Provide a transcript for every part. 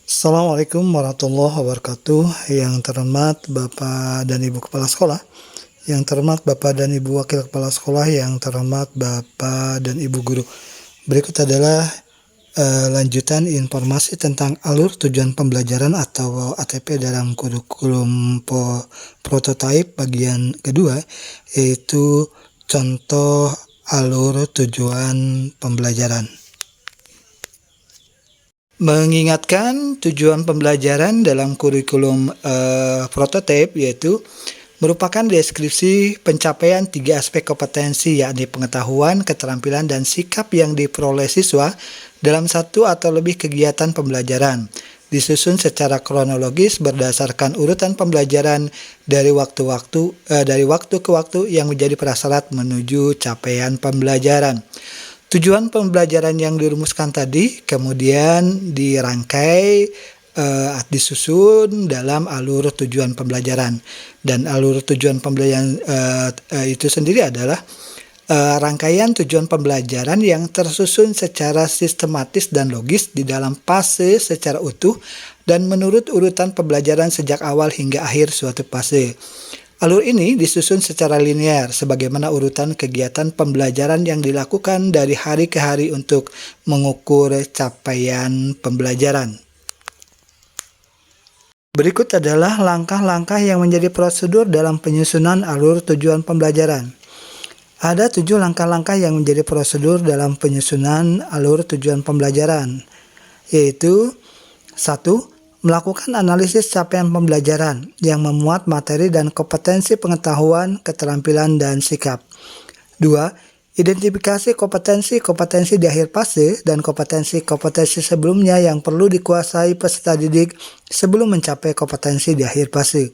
Assalamualaikum warahmatullahi wabarakatuh. Yang terhormat Bapak dan Ibu Kepala Sekolah, yang terhormat Bapak dan Ibu Wakil Kepala Sekolah, yang terhormat Bapak dan Ibu Guru. Berikut adalah lanjutan informasi tentang alur tujuan pembelajaran atau ATP dalam kurikulum prototype bagian kedua, yaitu contoh alur tujuan pembelajaran. Mengingatkan tujuan pembelajaran dalam kurikulum prototype yaitu merupakan deskripsi pencapaian 3 aspek kompetensi, yakni pengetahuan, keterampilan, dan sikap yang diperoleh siswa dalam satu atau lebih kegiatan pembelajaran, disusun secara kronologis berdasarkan urutan pembelajaran dari waktu ke waktu yang menjadi prasyarat menuju capaian pembelajaran. Tujuan pembelajaran yang dirumuskan tadi kemudian dirangkai, disusun dalam alur tujuan pembelajaran. Dan alur tujuan pembelajaran itu sendiri adalah rangkaian tujuan pembelajaran yang tersusun secara sistematis dan logis di dalam fase secara utuh dan menurut urutan pembelajaran sejak awal hingga akhir suatu fase. Alur ini disusun secara linear sebagaimana urutan kegiatan pembelajaran yang dilakukan dari hari ke hari untuk mengukur capaian pembelajaran. Berikut adalah langkah-langkah yang menjadi prosedur dalam penyusunan alur tujuan pembelajaran. Ada 7 langkah-langkah yang menjadi prosedur dalam penyusunan alur tujuan pembelajaran, yaitu 1. Melakukan analisis capaian pembelajaran yang memuat materi dan kompetensi pengetahuan, keterampilan, dan sikap. 2. Identifikasi kompetensi-kompetensi di akhir fase dan kompetensi-kompetensi sebelumnya yang perlu dikuasai peserta didik sebelum mencapai kompetensi di akhir fase.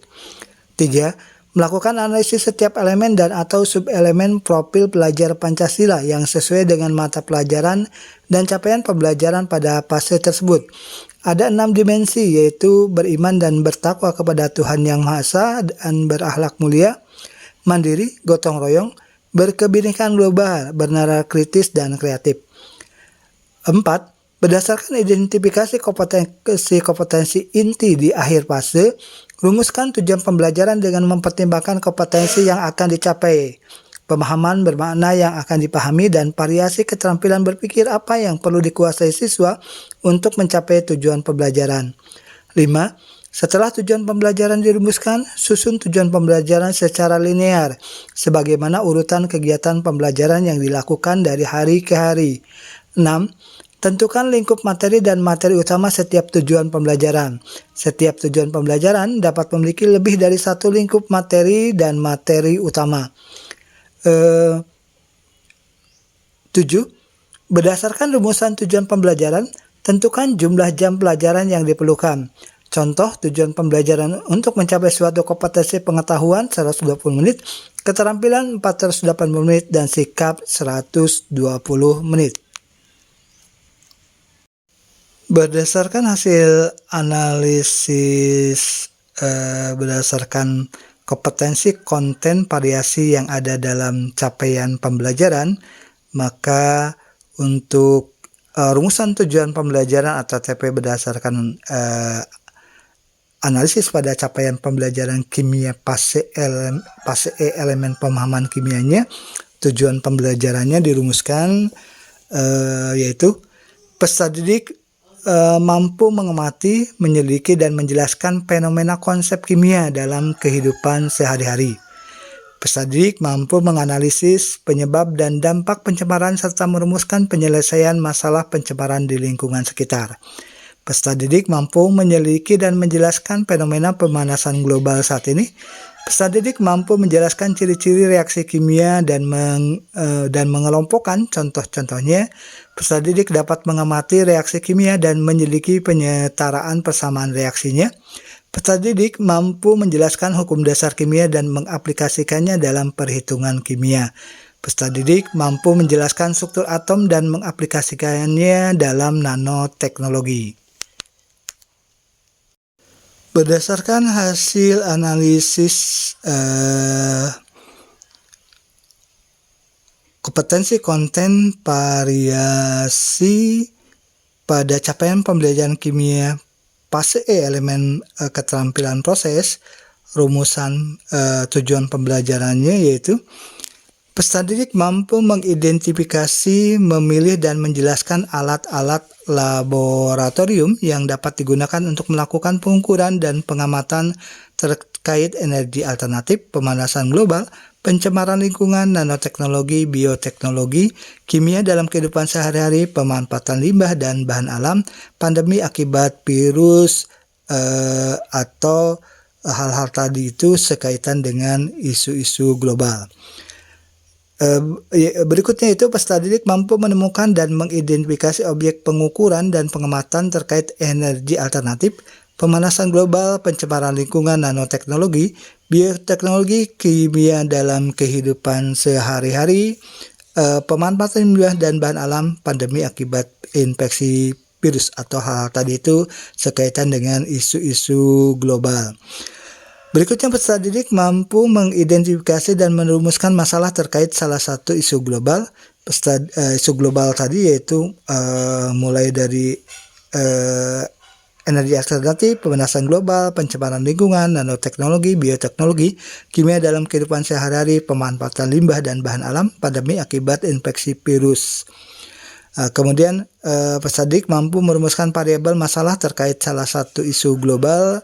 3. Melakukan analisis setiap elemen dan atau subelemen profil pelajar Pancasila yang sesuai dengan mata pelajaran dan capaian pembelajaran pada fase tersebut. Ada 6 dimensi, yaitu beriman dan bertakwa kepada Tuhan Yang Maha Esa dan berakhlak mulia, mandiri, gotong royong, berkebinekaan global, bernalar kritis, dan kreatif. 4. Berdasarkan identifikasi kompetensi inti di akhir fase, rumuskan tujuan pembelajaran dengan mempertimbangkan kompetensi yang akan dicapai, pemahaman bermakna yang akan dipahami, dan variasi keterampilan berpikir apa yang perlu dikuasai siswa untuk mencapai tujuan pembelajaran. 5. Setelah tujuan pembelajaran dirumuskan, susun tujuan pembelajaran secara linear, sebagaimana urutan kegiatan pembelajaran yang dilakukan dari hari ke hari. 6. Tentukan lingkup materi dan materi utama setiap tujuan pembelajaran. Setiap tujuan pembelajaran dapat memiliki lebih dari satu lingkup materi dan materi utama. 7. Berdasarkan rumusan tujuan pembelajaran, tentukan jumlah jam pelajaran yang diperlukan. Contoh tujuan pembelajaran untuk mencapai suatu kompetensi pengetahuan 120 menit, keterampilan 480 menit, dan sikap 120 menit. Berdasarkan hasil analisis berdasarkan kompetensi konten variasi yang ada dalam capaian pembelajaran, maka untuk rumusan tujuan pembelajaran atau TP berdasarkan analisis pada capaian pembelajaran kimia fase E elemen pemahaman kimianya, tujuan pembelajarannya dirumuskan yaitu peserta didik mampu mengamati, menyelidiki, dan menjelaskan fenomena konsep kimia dalam kehidupan sehari-hari. Peserta didik mampu menganalisis penyebab dan dampak pencemaran serta merumuskan penyelesaian masalah pencemaran di lingkungan sekitar. Peserta didik mampu menyelidiki dan menjelaskan fenomena pemanasan global saat ini. Peserta didik mampu menjelaskan ciri-ciri reaksi kimia dan mengelompokkan contoh-contohnya. Peserta didik dapat mengamati reaksi kimia dan menyelidiki penyetaraan persamaan reaksinya. Peserta didik mampu menjelaskan hukum dasar kimia dan mengaplikasikannya dalam perhitungan kimia. Peserta didik mampu menjelaskan struktur atom dan mengaplikasikannya dalam nanoteknologi. Berdasarkan hasil analisis kompetensi konten variasi pada capaian pembelajaran kimia fase E elemen keterampilan proses, rumusan tujuan pembelajarannya yaitu peserta didik mampu mengidentifikasi, memilih, dan menjelaskan alat-alat laboratorium yang dapat digunakan untuk melakukan pengukuran dan pengamatan terkait energi alternatif, pemanasan global, pencemaran lingkungan, nanoteknologi, bioteknologi, kimia dalam kehidupan sehari-hari, pemanfaatan limbah dan bahan alam, pandemi akibat virus, atau hal-hal tadi itu sekaitan dengan isu-isu global. Berikutnya itu peserta didik mampu menemukan dan mengidentifikasi objek pengukuran dan pengamatan terkait energi alternatif, pemanasan global, pencemaran lingkungan, nanoteknologi, bioteknologi, kimia dalam kehidupan sehari-hari, pemanfaatan limbah dan bahan alam, pandemi akibat infeksi virus atau hal tadi itu sekaitan dengan isu-isu global. Berikutnya peserta didik mampu mengidentifikasi dan merumuskan masalah terkait salah satu isu global. Isu global tadi yaitu mulai dari energi alternatif, pemanasan global, pencemaran lingkungan, nanoteknologi, bioteknologi, kimia dalam kehidupan sehari-hari, pemanfaatan limbah dan bahan alam, pandemi akibat infeksi virus. Kemudian peserta didik mampu merumuskan variabel masalah terkait salah satu isu global.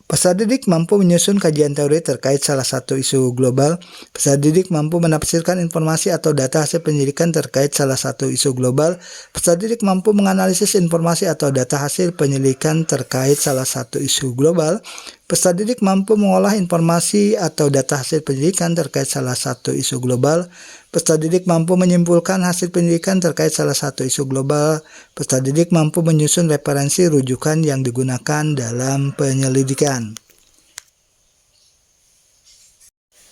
Peserta didik mampu menyusun kajian teori terkait salah satu isu global. Peserta didik mampu menafsirkan informasi atau data hasil penyelidikan terkait salah satu isu global. Peserta didik mampu menganalisis informasi atau data hasil penyelidikan terkait salah satu isu global. Peserta didik mampu mengolah informasi atau data hasil penyelidikan terkait salah satu isu global. Peserta didik mampu menyimpulkan hasil penyelidikan terkait salah satu isu global. Peserta didik mampu menyusun referensi rujukan yang digunakan dalam penyelidikan.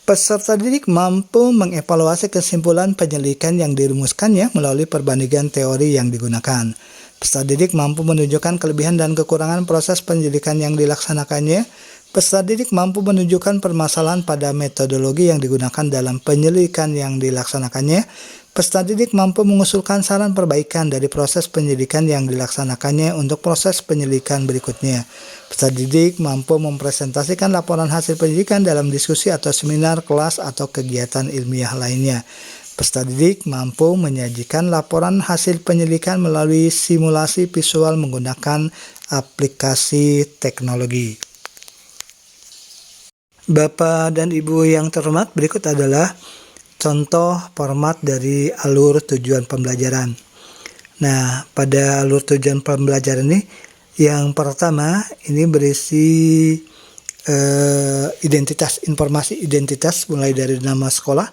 Peserta didik mampu mengevaluasi kesimpulan penyelidikan yang dirumuskannya melalui perbandingan teori yang digunakan. Peserta didik mampu menunjukkan kelebihan dan kekurangan proses penyelidikan yang dilaksanakannya. Peserta didik mampu menunjukkan permasalahan pada metodologi yang digunakan dalam penyelidikan yang dilaksanakannya. Peserta didik mampu mengusulkan saran perbaikan dari proses penyelidikan yang dilaksanakannya untuk proses penyelidikan berikutnya. Peserta didik mampu mempresentasikan laporan hasil penyelidikan dalam diskusi atau seminar, kelas, atau kegiatan ilmiah lainnya. Peserta didik mampu menyajikan laporan hasil penyelidikan melalui simulasi visual menggunakan aplikasi teknologi. Bapak dan Ibu yang terhormat, berikut adalah contoh format dari alur tujuan pembelajaran. Nah, pada alur tujuan pembelajaran ini, yang pertama ini berisi identitas, informasi identitas mulai dari nama sekolah,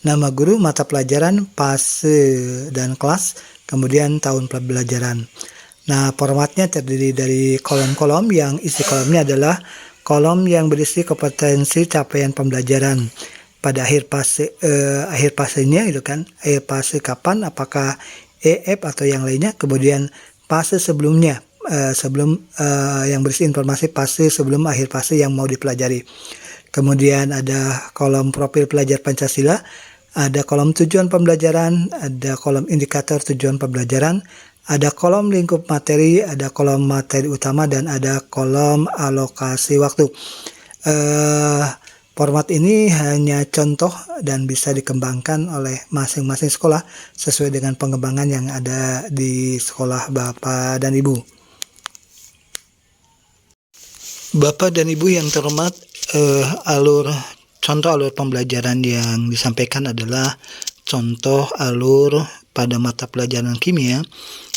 nama guru, mata pelajaran, fase dan kelas, kemudian tahun pembelajaran. Nah, formatnya terdiri dari kolom-kolom yang isi kolomnya adalah kolom yang berisi kompetensi capaian pembelajaran pada akhir fasenya itu kan, akhir fase kapan, apakah EF atau yang lainnya, kemudian fase sebelumnya, yang berisi informasi fase sebelum akhir fase yang mau dipelajari. Kemudian ada kolom profil pelajar Pancasila, ada kolom tujuan pembelajaran, ada kolom indikator tujuan pembelajaran, ada kolom lingkup materi, ada kolom materi utama, dan ada kolom alokasi waktu. Format ini hanya contoh dan bisa dikembangkan oleh masing-masing sekolah sesuai dengan pengembangan yang ada di sekolah Bapak dan Ibu. Bapak dan Ibu yang terhormat, contoh alur pembelajaran yang disampaikan adalah contoh alur pada mata pelajaran kimia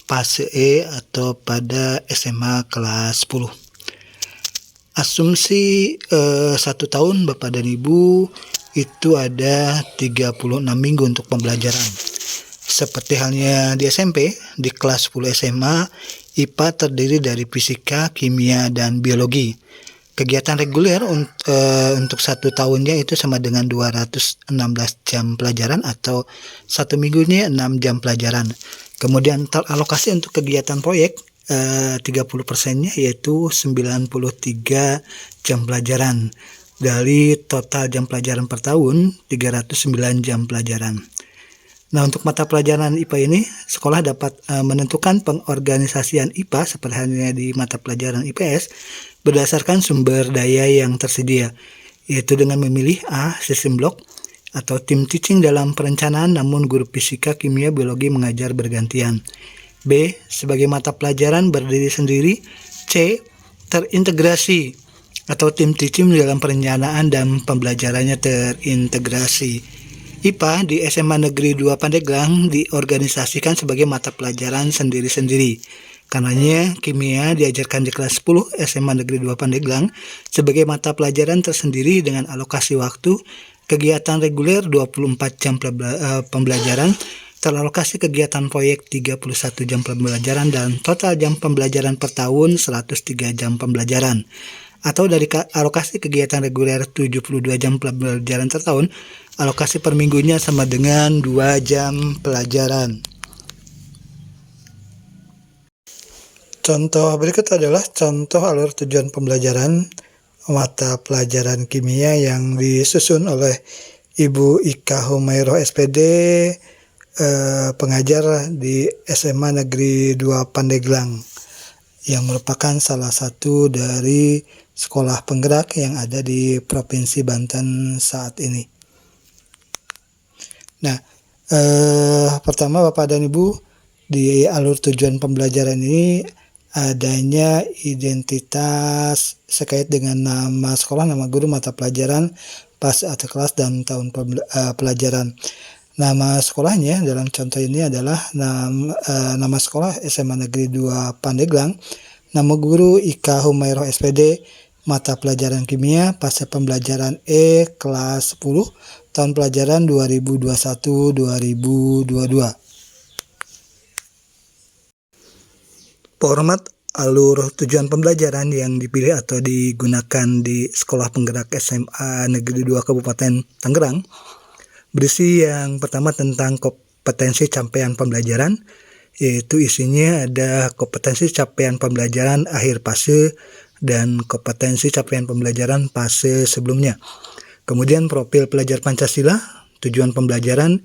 fase E atau pada SMA kelas 10. Asumsi 1 tahun Bapak dan Ibu itu ada 36 minggu untuk pembelajaran. Seperti halnya di SMP, di kelas 10 SMA, IPA terdiri dari fisika, kimia, dan biologi. Kegiatan reguler untuk 1 tahunnya itu sama dengan 216 jam pelajaran atau 1 minggunya 6 jam pelajaran. Kemudian teralokasi untuk kegiatan proyek 30%-nya yaitu 93 jam pelajaran dari total jam pelajaran per tahun 309 jam pelajaran. Nah, untuk mata pelajaran IPA ini, sekolah dapat menentukan pengorganisasian IPA seperti halnya di mata pelajaran IPS berdasarkan sumber daya yang tersedia, yaitu dengan memilih A. Sistem blok atau tim teaching dalam perencanaan namun guru fisika, kimia, biologi mengajar bergantian. B. Sebagai mata pelajaran berdiri sendiri. C. Terintegrasi atau tim teaching dalam perencanaan dan pembelajarannya terintegrasi. IPA di SMA Negeri 2 Pandeglang diorganisasikan sebagai mata pelajaran sendiri-sendiri. Karenanya, kimia diajarkan di kelas 10 SMA Negeri 2 Pandeglang sebagai mata pelajaran tersendiri dengan alokasi waktu, kegiatan reguler 24 jam pembelajaran, teralokasi kegiatan proyek 31 jam pembelajaran, dan total jam pembelajaran per tahun 103 jam pembelajaran. Atau dari alokasi kegiatan reguler 72 jam pelajaran per tahun, alokasi per minggunya sama dengan 2 jam pelajaran. Contoh berikut adalah contoh alur tujuan pembelajaran mata pelajaran kimia yang disusun oleh Ibu Ika Humayroh SPD, pengajar di SMA Negeri 2 Pandeglang, yang merupakan salah satu dari sekolah penggerak yang ada di Provinsi Banten saat ini. Nah, pertama Bapak dan Ibu, di alur tujuan pembelajaran ini adanya identitas sekait dengan nama sekolah, nama guru, mata pelajaran, pas atau kelas, dan tahun pelajaran. Nama sekolahnya dalam contoh ini adalah nama sekolah SMA Negeri 2 Pandeglang, nama guru Ika Humayroh SPD, mata pelajaran kimia, fase pembelajaran E kelas 10, tahun pelajaran 2021-2022. Format alur tujuan pembelajaran yang dipilih atau digunakan di Sekolah Penggerak SMA Negeri 2 Kabupaten Tangerang berisi yang pertama tentang kompetensi capaian pembelajaran, yaitu isinya ada kompetensi capaian pembelajaran akhir fase dan kompetensi capaian pembelajaran fase sebelumnya. Kemudian profil pelajar Pancasila, tujuan pembelajaran,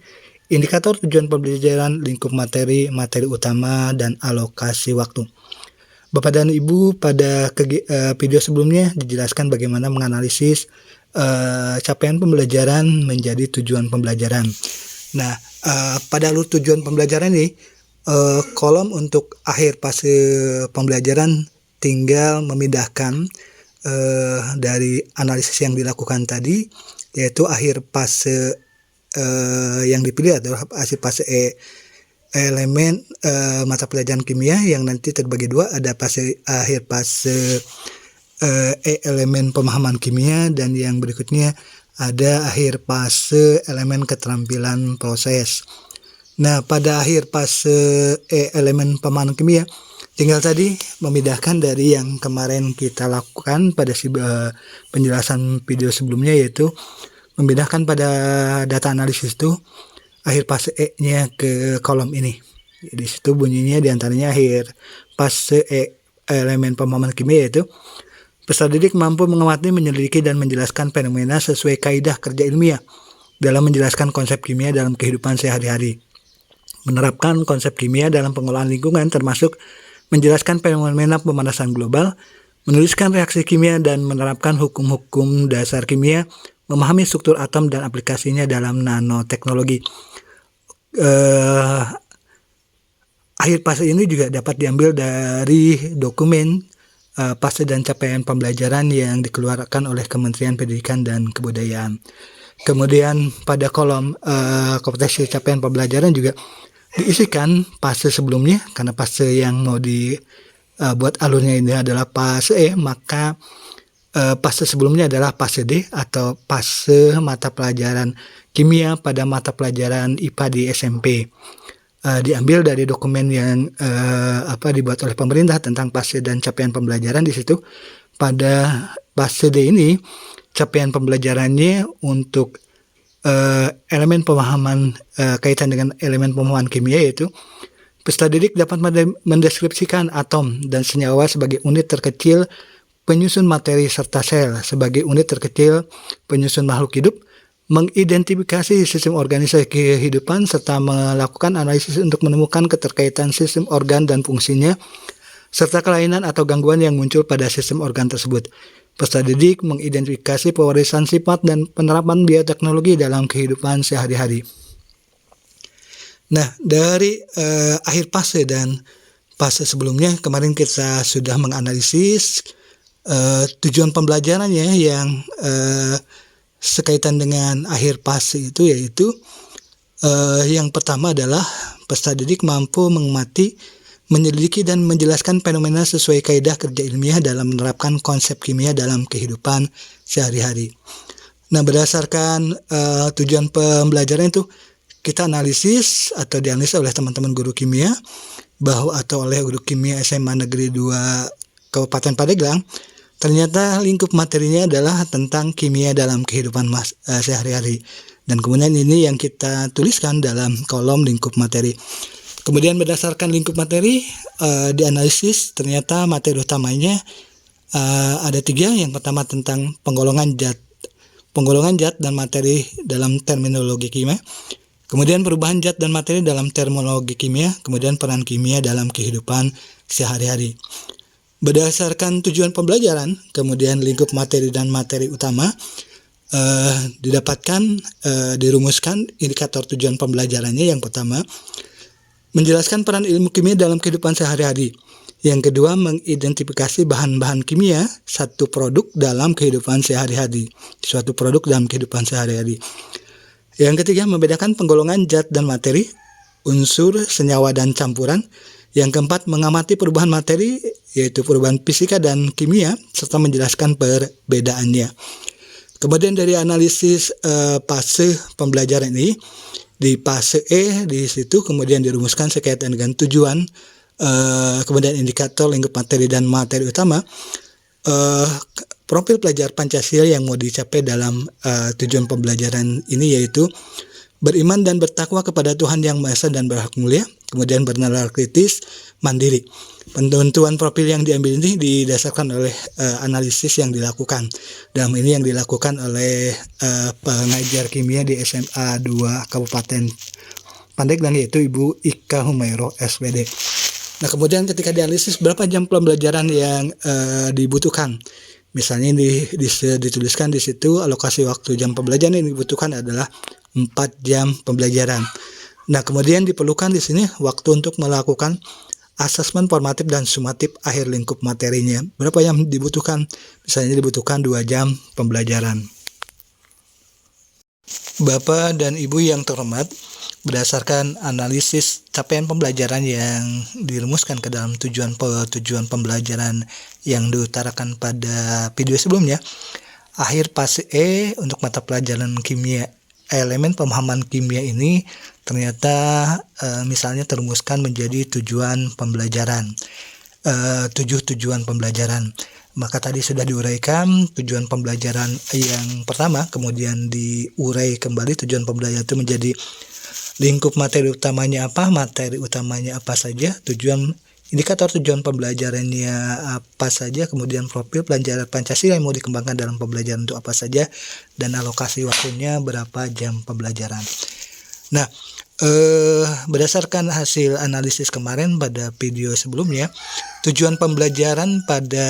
indikator tujuan pembelajaran, lingkup materi, materi utama, dan alokasi waktu. Bapak dan Ibu, pada video sebelumnya dijelaskan bagaimana menganalisis capaian pembelajaran menjadi tujuan pembelajaran. Nah, pada alur tujuan pembelajaran ini, kolom untuk akhir fase pembelajaran tinggal memindahkan dari analisis yang dilakukan tadi, yaitu akhir fase yang dipilih adalah akhir fase elemen mata pelajaran kimia yang nanti terbagi dua, ada akhir fase elemen pemahaman kimia, dan yang berikutnya ada akhir fase elemen keterampilan proses. Nah, pada akhir fase elemen pemahaman kimia tinggal tadi memindahkan dari yang kemarin kita lakukan pada penjelasan video sebelumnya, yaitu memindahkan pada data analisis itu akhir fase E-nya ke kolom ini. Di situ bunyinya diantaranya akhir fase elemen pemahaman kimia, yaitu peserta didik mampu mengamati, menyelidiki, dan menjelaskan fenomena sesuai kaidah kerja ilmiah dalam menjelaskan konsep kimia dalam kehidupan sehari-hari. Menerapkan konsep kimia dalam pengolahan lingkungan termasuk menjelaskan fenomena pemanasan global, menuliskan reaksi kimia, dan menerapkan hukum-hukum dasar kimia, memahami struktur atom dan aplikasinya dalam nanoteknologi. Akhir fase ini juga dapat diambil dari dokumen fase dan capaian pembelajaran yang dikeluarkan oleh Kementerian Pendidikan dan Kebudayaan. Kemudian pada kolom kompetensi capaian pembelajaran juga diisikan fase sebelumnya, karena fase yang mau dibuat alurnya ini adalah fase E, maka fase sebelumnya adalah fase D atau fase mata pelajaran kimia pada mata pelajaran IPA di SMP. Diambil dari dokumen yang dibuat oleh pemerintah tentang fase dan capaian pembelajaran. Di situ pada fase D ini capaian pembelajarannya untuk elemen pemahaman kaitan dengan elemen pemahaman kimia, yaitu peserta didik dapat mendeskripsikan atom dan senyawa sebagai unit terkecil penyusun materi serta sel sebagai unit terkecil penyusun makhluk hidup, mengidentifikasi sistem organisasi kehidupan, serta melakukan analisis untuk menemukan keterkaitan sistem organ dan fungsinya, serta kelainan atau gangguan yang muncul pada sistem organ tersebut. Peserta didik mengidentifikasi pewarisan sifat dan penerapan bioteknologi dalam kehidupan sehari-hari. Nah, dari akhir fase dan fase sebelumnya, kemarin kita sudah menganalisis tujuan pembelajarannya yang sekaitan dengan akhir fase itu, yaitu yang pertama adalah peserta didik mampu mengamati, menyelidiki dan menjelaskan fenomena sesuai kaidah kerja ilmiah dalam menerapkan konsep kimia dalam kehidupan sehari-hari. Nah, berdasarkan tujuan pembelajaran itu, kita analisis atau dianalisis oleh teman-teman guru kimia atau oleh guru kimia SMA Negeri 2 Kabupaten Pandeglang. Ternyata lingkup materinya adalah tentang kimia dalam kehidupan sehari-hari. Dan kemudian ini yang kita tuliskan dalam kolom lingkup materi. Kemudian berdasarkan lingkup materi, dianalisis ternyata materi utamanya ada 3. Yang pertama tentang penggolongan zat dan materi dalam terminologi kimia. Kemudian perubahan zat dan materi dalam terminologi kimia. Kemudian peran kimia dalam kehidupan sehari-hari. Berdasarkan tujuan pembelajaran, kemudian lingkup materi dan materi utama, dirumuskan indikator tujuan pembelajarannya. Yang pertama, menjelaskan peran ilmu kimia dalam kehidupan sehari-hari. Yang kedua, mengidentifikasi bahan-bahan kimia suatu produk dalam kehidupan sehari-hari. Yang ketiga, membedakan penggolongan zat dan materi, unsur, senyawa, dan campuran. Yang keempat, mengamati perubahan materi, yaitu perubahan fisika dan kimia, serta menjelaskan perbedaannya. Kemudian dari analisis fase pembelajaran ini, di fase E di situ kemudian dirumuskan sekaitan dengan tujuan, kemudian indikator lingkup materi dan materi utama, profil pelajar Pancasila yang mau dicapai dalam tujuan pembelajaran ini, yaitu beriman dan bertakwa kepada Tuhan Yang Maha Esa dan berhak mulia, kemudian bernalar kritis, mandiri. Penentuan profil yang diambil ini didasarkan oleh analisis yang dilakukan. Dalam ini yang dilakukan oleh pengajar kimia di SMA 2 Kabupaten Pandeglang, yaitu Ibu Ika Humairo SPD. Nah, kemudian ketika dianalisis berapa jam pembelajaran yang dibutuhkan. Misalnya dituliskan di situ alokasi waktu jam pembelajaran yang dibutuhkan adalah 4 jam pembelajaran. Nah, kemudian diperlukan di sini waktu untuk melakukan asesmen formatif dan sumatif akhir lingkup materinya. Berapa yang dibutuhkan? Misalnya dibutuhkan 2 jam pembelajaran. Bapak dan Ibu yang terhormat, berdasarkan analisis capaian pembelajaran yang dirumuskan ke dalam tujuan pembelajaran yang diutarakan pada video sebelumnya, akhir fase E untuk mata pelajaran kimia elemen pemahaman kimia ini ternyata misalnya terumuskan menjadi tujuan pembelajaran, 7 tujuan pembelajaran. Maka tadi sudah diuraikan tujuan pembelajaran yang pertama, kemudian diurai kembali tujuan pembelajaran itu menjadi lingkup materi utamanya apa saja, tujuan indikator tujuan pembelajarannya apa saja, kemudian profil pelajaran Pancasila yang mau dikembangkan dalam pembelajaran itu apa saja, dan alokasi waktunya berapa jam pembelajaran. Nah, berdasarkan hasil analisis kemarin pada video sebelumnya, tujuan pembelajaran pada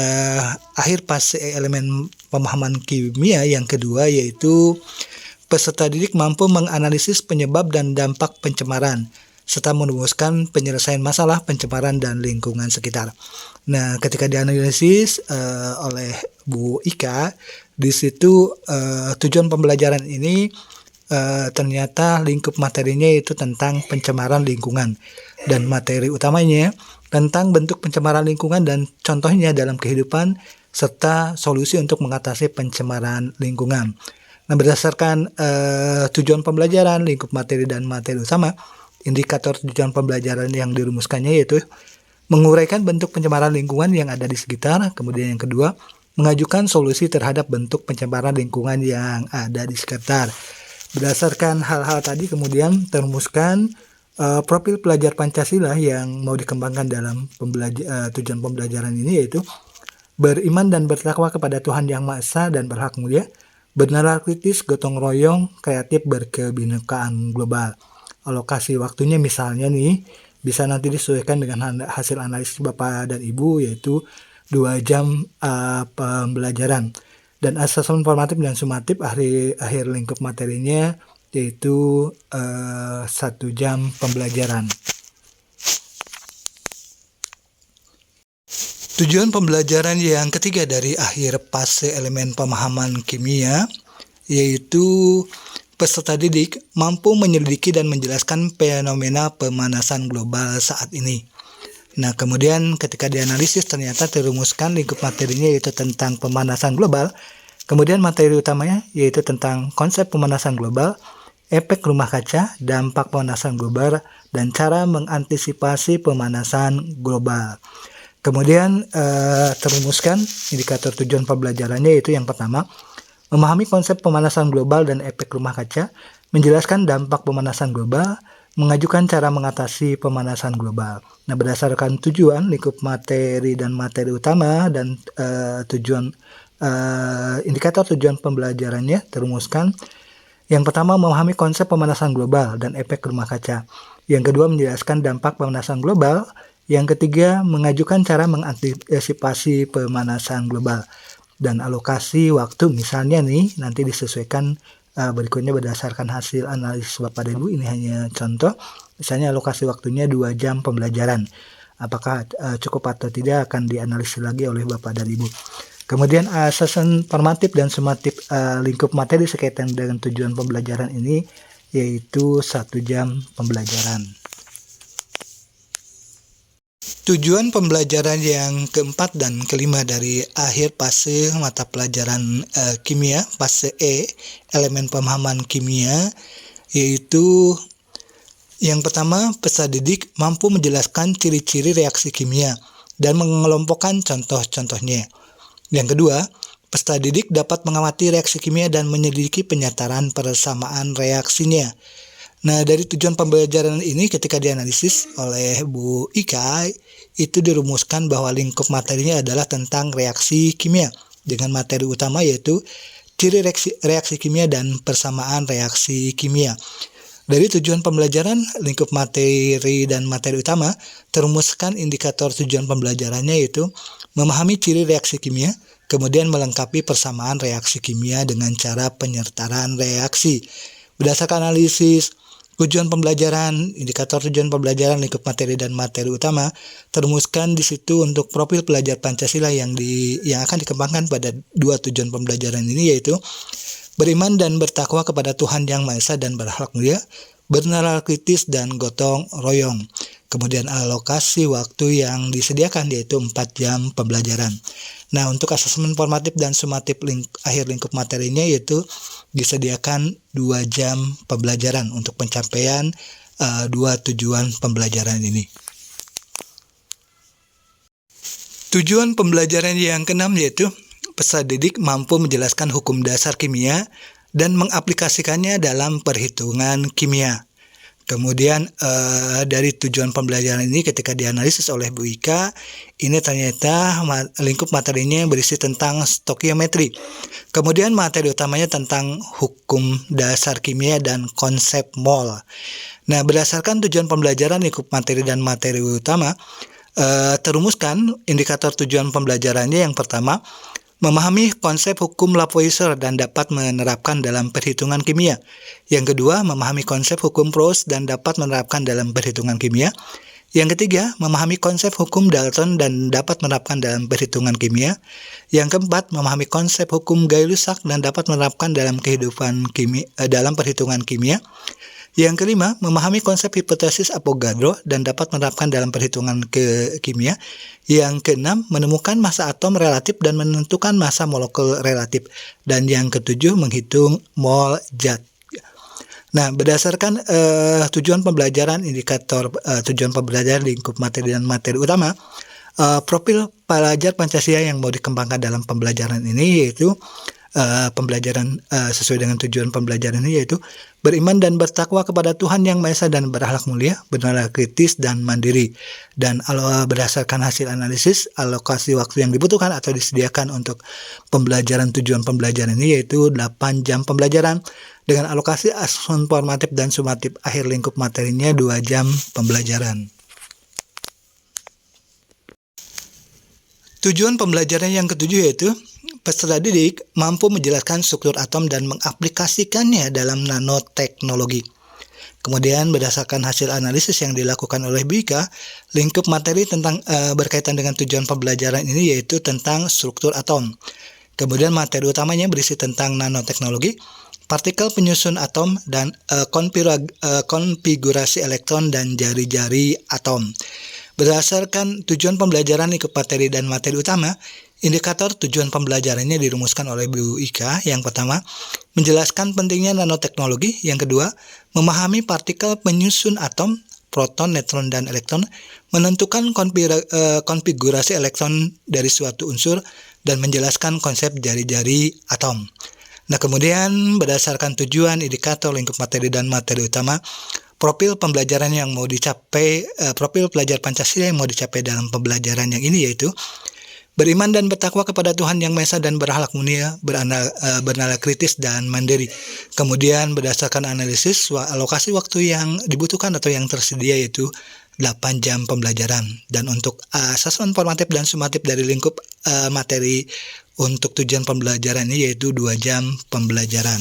akhir fase elemen pemahaman kimia yang kedua, yaitu peserta didik mampu menganalisis penyebab dan dampak pencemaran serta merumuskan penyelesaian masalah pencemaran dan lingkungan sekitar. Nah, ketika dianalisis oleh Bu Ika, di situ tujuan pembelajaran ini ternyata lingkup materinya itu tentang pencemaran lingkungan, dan materi utamanya tentang bentuk pencemaran lingkungan dan contohnya dalam kehidupan serta solusi untuk mengatasi pencemaran lingkungan. Nah, berdasarkan tujuan pembelajaran, lingkup materi dan materi utama, indikator tujuan pembelajaran yang dirumuskannya yaitu menguraikan bentuk pencemaran lingkungan yang ada di sekitar, kemudian yang kedua, mengajukan solusi terhadap bentuk pencemaran lingkungan yang ada di sekitar. Berdasarkan hal-hal tadi kemudian terumuskan profil pelajar Pancasila yang mau dikembangkan dalam tujuan pembelajaran ini, yaitu beriman dan bertakwa kepada Tuhan Yang Maha Esa dan berhak mulia, bernalar kritis, gotong royong, kreatif, berkebinekaan global. Alokasi waktunya misalnya nih, bisa nanti disesuaikan dengan hasil analisis Bapak dan Ibu, yaitu 2 jam pembelajaran. Dan asesmen formatif dan sumatif akhir lingkup materinya yaitu 1 jam pembelajaran. Tujuan pembelajaran yang ketiga dari akhir fase elemen pemahaman kimia, yaitu peserta didik mampu menyelidiki dan menjelaskan fenomena pemanasan global saat ini. Nah, kemudian ketika dianalisis ternyata dirumuskan lingkup materinya yaitu tentang pemanasan global. Kemudian materi utamanya yaitu tentang konsep pemanasan global, efek rumah kaca, dampak pemanasan global, dan cara mengantisipasi pemanasan global. Kemudian terumuskan indikator tujuan pembelajarannya yaitu yang pertama, memahami konsep pemanasan global dan efek rumah kaca, menjelaskan dampak pemanasan global, mengajukan cara mengatasi pemanasan global. Nah, berdasarkan tujuan, lingkup materi dan materi utama dan indikator tujuan pembelajarannya terumuskan. Yang pertama, memahami konsep pemanasan global dan efek rumah kaca. Yang kedua, menjelaskan dampak pemanasan global. Yang ketiga, mengajukan cara mengantisipasi pemanasan global. Dan alokasi waktu misalnya nih nanti disesuaikan berikutnya berdasarkan hasil analisis Bapak dan Ibu. Ini hanya contoh. Misalnya alokasi waktunya 2 jam pembelajaran. Apakah cukup atau tidak akan dianalisis lagi oleh Bapak dan Ibu. Kemudian asesmen formatif dan sumatif lingkup materi sekaitan dengan tujuan pembelajaran ini yaitu 1 jam pembelajaran. Tujuan pembelajaran yang keempat dan kelima dari akhir fase mata pelajaran kimia, fase E, elemen pemahaman kimia, yaitu yang pertama, peserta didik mampu menjelaskan ciri-ciri reaksi kimia dan mengelompokkan contoh-contohnya. Yang kedua, peserta didik dapat mengamati reaksi kimia dan menyelidiki penyataran persamaan reaksinya. Nah, dari tujuan pembelajaran ini ketika dianalisis oleh Bu Ika, itu dirumuskan bahwa lingkup materinya adalah tentang reaksi kimia dengan materi utama yaitu ciri reaksi kimia dan persamaan reaksi kimia. Dari tujuan pembelajaran, lingkup materi dan materi utama terumuskan indikator tujuan pembelajarannya yaitu memahami ciri reaksi kimia, kemudian melengkapi persamaan reaksi kimia dengan cara penyertaan reaksi. Berdasarkan analisis tujuan pembelajaran, indikator tujuan pembelajaran, lingkup materi dan materi utama terumuskan di situ untuk profil pelajar Pancasila yang akan dikembangkan pada 2 tujuan pembelajaran ini yaitu beriman dan bertakwa kepada Tuhan Yang Maha Esa dan berakhlak mulia, bernalar kritis dan gotong royong. Kemudian alokasi waktu yang disediakan yaitu 4 jam pembelajaran. Nah, untuk asesmen formatif dan sumatif akhir lingkup materinya yaitu disediakan 2 jam pembelajaran untuk pencapaian 2 tujuan pembelajaran ini. Tujuan pembelajaran yang keenam yaitu peserta didik mampu menjelaskan hukum dasar kimia dan mengaplikasikannya dalam perhitungan kimia. Kemudian dari tujuan pembelajaran ini ketika dianalisis oleh Bu Ika, ini ternyata lingkup materinya berisi tentang stokiometri. Kemudian materi utamanya tentang hukum dasar kimia dan konsep mol. Nah, berdasarkan tujuan pembelajaran lingkup materi dan materi utama, terumuskan indikator tujuan pembelajarannya yang pertama, memahami konsep hukum Lavoisier dan dapat menerapkan dalam perhitungan kimia. Yang kedua, memahami konsep hukum Proust dan dapat menerapkan dalam perhitungan kimia. Yang ketiga, memahami konsep hukum Dalton dan dapat menerapkan dalam perhitungan kimia. Yang keempat, memahami konsep hukum Gay-Lussac dan dapat menerapkan dalam dalam perhitungan kimia. Yang kelima, memahami konsep hipotesis Avogadro dan dapat menerapkan dalam perhitungan kimia. Yang keenam, menemukan massa atom relatif dan menentukan massa molekul relatif. Dan yang ketujuh, menghitung mol zat. Nah, berdasarkan tujuan pembelajaran, indikator tujuan pembelajaran lingkup materi dan materi utama, profil pelajar Pancasila yang mau dikembangkan dalam pembelajaran ini yaitu pembelajaran sesuai dengan tujuan pembelajaran ini, yaitu beriman dan bertakwa kepada Tuhan Yang Maha Esa dan berakhlak mulia, bernalar kritis dan mandiri. Dan berdasarkan hasil analisis, alokasi waktu yang dibutuhkan atau disediakan untuk pembelajaran tujuan pembelajaran ini yaitu 8 jam pembelajaran dengan alokasi asesmen formatif dan sumatif akhir lingkup materinya 2 jam pembelajaran. Tujuan pembelajaran yang ketujuh yaitu peserta didik mampu menjelaskan struktur atom dan mengaplikasikannya dalam nanoteknologi. Kemudian berdasarkan hasil analisis yang dilakukan oleh BIKA, lingkup materi tentang berkaitan dengan tujuan pembelajaran ini yaitu tentang struktur atom. Kemudian materi utamanya berisi tentang nanoteknologi, partikel penyusun atom, dan konfigurasi elektron dan jari-jari atom. Berdasarkan tujuan pembelajaran lingkup materi dan materi utama, indikator tujuan pembelajarannya dirumuskan oleh Bu Ika. Yang pertama, menjelaskan pentingnya nanoteknologi. Yang kedua, memahami partikel penyusun atom, proton, neutron, dan elektron, menentukan konfigurasi elektron dari suatu unsur, dan menjelaskan konsep jari-jari atom. Nah, kemudian berdasarkan tujuan, indikator, lingkup materi, dan materi utama, profil pembelajaran yang mau dicapai, profil pelajar Pancasila yang mau dicapai dalam pembelajaran yang ini yaitu beriman dan bertakwa kepada Tuhan Yang Maha Esa dan berakhlak mulia, bernalar kritis dan mandiri. Kemudian berdasarkan analisis, alokasi waktu yang dibutuhkan atau yang tersedia yaitu 8 jam pembelajaran. Dan untuk asesmen formatif dan sumatif dari lingkup materi untuk tujuan pembelajaran ini yaitu 2 jam pembelajaran.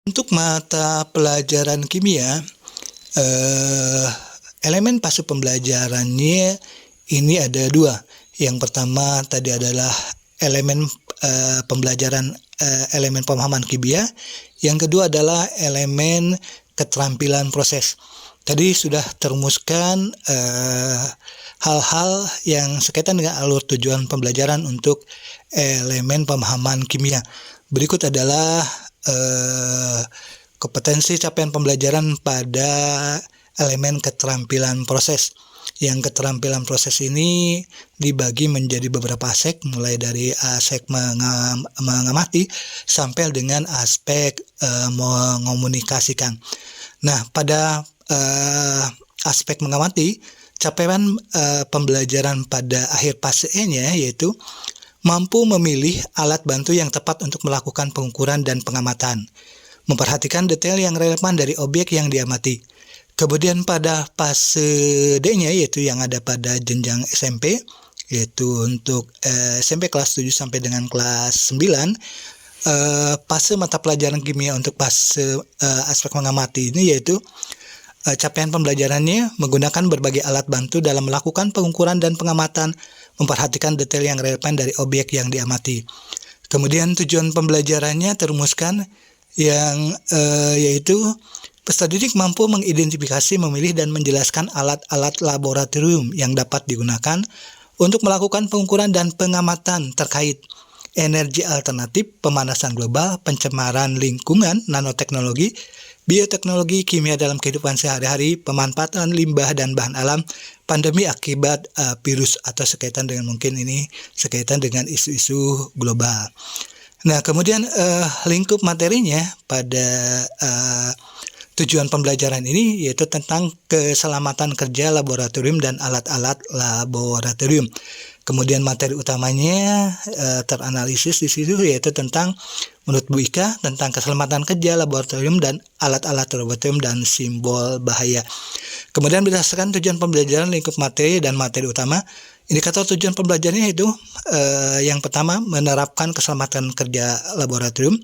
Untuk mata pelajaran kimia, elemen fase pembelajarannya ini ada 2. Yang pertama tadi adalah elemen pembelajaran elemen pemahaman kimia. Yang kedua adalah elemen keterampilan proses. Tadi sudah terumuskan hal-hal yang sekaitan dengan alur tujuan pembelajaran untuk elemen pemahaman kimia. Berikut adalah kompetensi capaian pembelajaran pada elemen keterampilan proses. Yang keterampilan proses ini dibagi menjadi beberapa aspek, mulai dari aspek mengamati sampai dengan aspek mengomunikasikan. Nah, pada aspek mengamati, capaian pembelajaran pada akhir fase E-nya yaitu mampu memilih alat bantu yang tepat untuk melakukan pengukuran dan pengamatan, memperhatikan detail yang relevan dari objek yang diamati. Kemudian pada fase D-nya yaitu yang ada pada jenjang SMP, yaitu untuk SMP kelas 7 sampai dengan kelas 9, fase mata pelajaran kimia untuk fase aspek mengamati ini yaitu capaian pembelajarannya menggunakan berbagai alat bantu dalam melakukan pengukuran dan pengamatan, memperhatikan detail yang relevan dari objek yang diamati. Kemudian tujuan pembelajarannya terumuskan yang yaitu peserta didik mampu mengidentifikasi, memilih, dan menjelaskan alat-alat laboratorium yang dapat digunakan untuk melakukan pengukuran dan pengamatan terkait energi alternatif, pemanasan global, pencemaran lingkungan, nanoteknologi, bioteknologi, kimia dalam kehidupan sehari-hari, pemanfaatan limbah dan bahan alam, pandemi akibat virus atau sekaitan dengan mungkin ini sekaitan dengan isu-isu global. Nah, kemudian lingkup materinya pada tujuan pembelajaran ini yaitu tentang keselamatan kerja laboratorium dan alat-alat laboratorium. Kemudian materi utamanya teranalisis di situ yaitu tentang menurut Bu Ika tentang keselamatan kerja laboratorium dan alat-alat laboratorium dan simbol bahaya. Kemudian berdasarkan tujuan pembelajaran lingkup materi dan materi utama, indikator tujuan pembelajarannya itu yang pertama menerapkan keselamatan kerja laboratorium,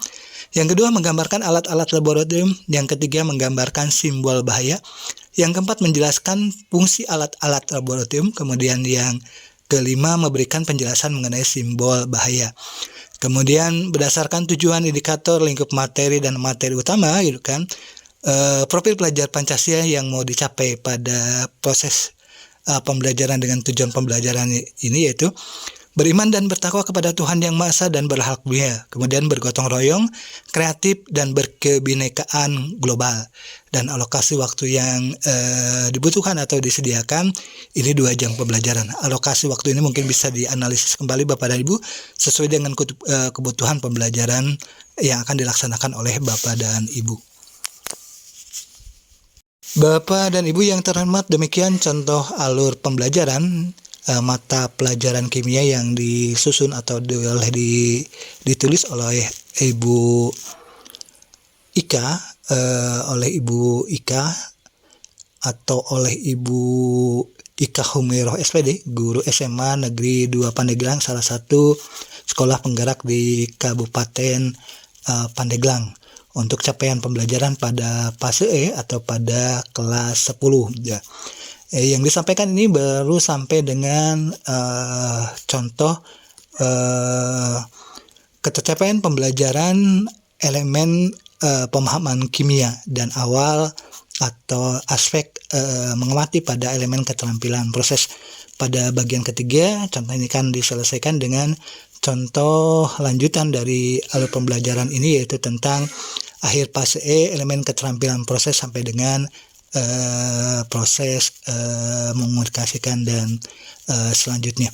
yang kedua menggambarkan alat-alat laboratorium, yang ketiga menggambarkan simbol bahaya, yang keempat menjelaskan fungsi alat-alat laboratorium, kemudian yang kelima memberikan penjelasan mengenai simbol bahaya. Kemudian berdasarkan tujuan indikator lingkup materi dan materi utama gitu kan, profil pelajar Pancasila yang mau dicapai pada proses pembelajaran dengan tujuan pembelajaran ini yaitu beriman dan bertakwa kepada Tuhan Yang Maha Esa dan berhak mulia, kemudian bergotong royong, kreatif, dan berkebinekaan global. Dan alokasi waktu yang dibutuhkan atau disediakan, ini 2 jam pembelajaran. Alokasi waktu ini mungkin bisa dianalisis kembali Bapak dan Ibu sesuai dengan kebutuhan pembelajaran yang akan dilaksanakan oleh Bapak dan Ibu. Bapak dan Ibu yang terhormat, demikian contoh alur pembelajaran mata pelajaran kimia yang disusun atau ditulis oleh Ibu Ika, atau oleh Ibu Ika Humiroh SPD, guru SMA Negeri 2 Pandeglang, salah satu sekolah penggerak di Kabupaten Pandeglang, untuk capaian pembelajaran pada fase E atau pada kelas 10 ya. Yang disampaikan ini baru sampai dengan contoh capaian pembelajaran elemen pemahaman kimia dan awal atau aspek mengamati pada elemen keterampilan proses. Pada bagian ketiga, contoh ini kan diselesaikan dengan contoh lanjutan dari alur pembelajaran ini, yaitu tentang akhir fase E, elemen keterampilan proses sampai dengan proses mengomunikasikan dan selanjutnya.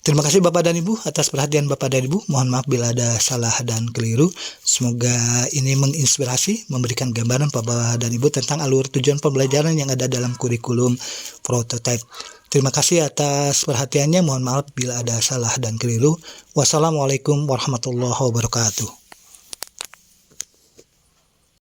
Terima kasih Bapak dan Ibu atas perhatian Bapak dan Ibu. Mohon maaf bila ada salah dan keliru. Semoga ini menginspirasi, memberikan gambaran Bapak dan Ibu tentang alur tujuan pembelajaran yang ada dalam kurikulum prototype. Terima kasih atas perhatiannya. Mohon maaf bila ada salah dan keliru. Wassalamualaikum warahmatullahi wabarakatuh.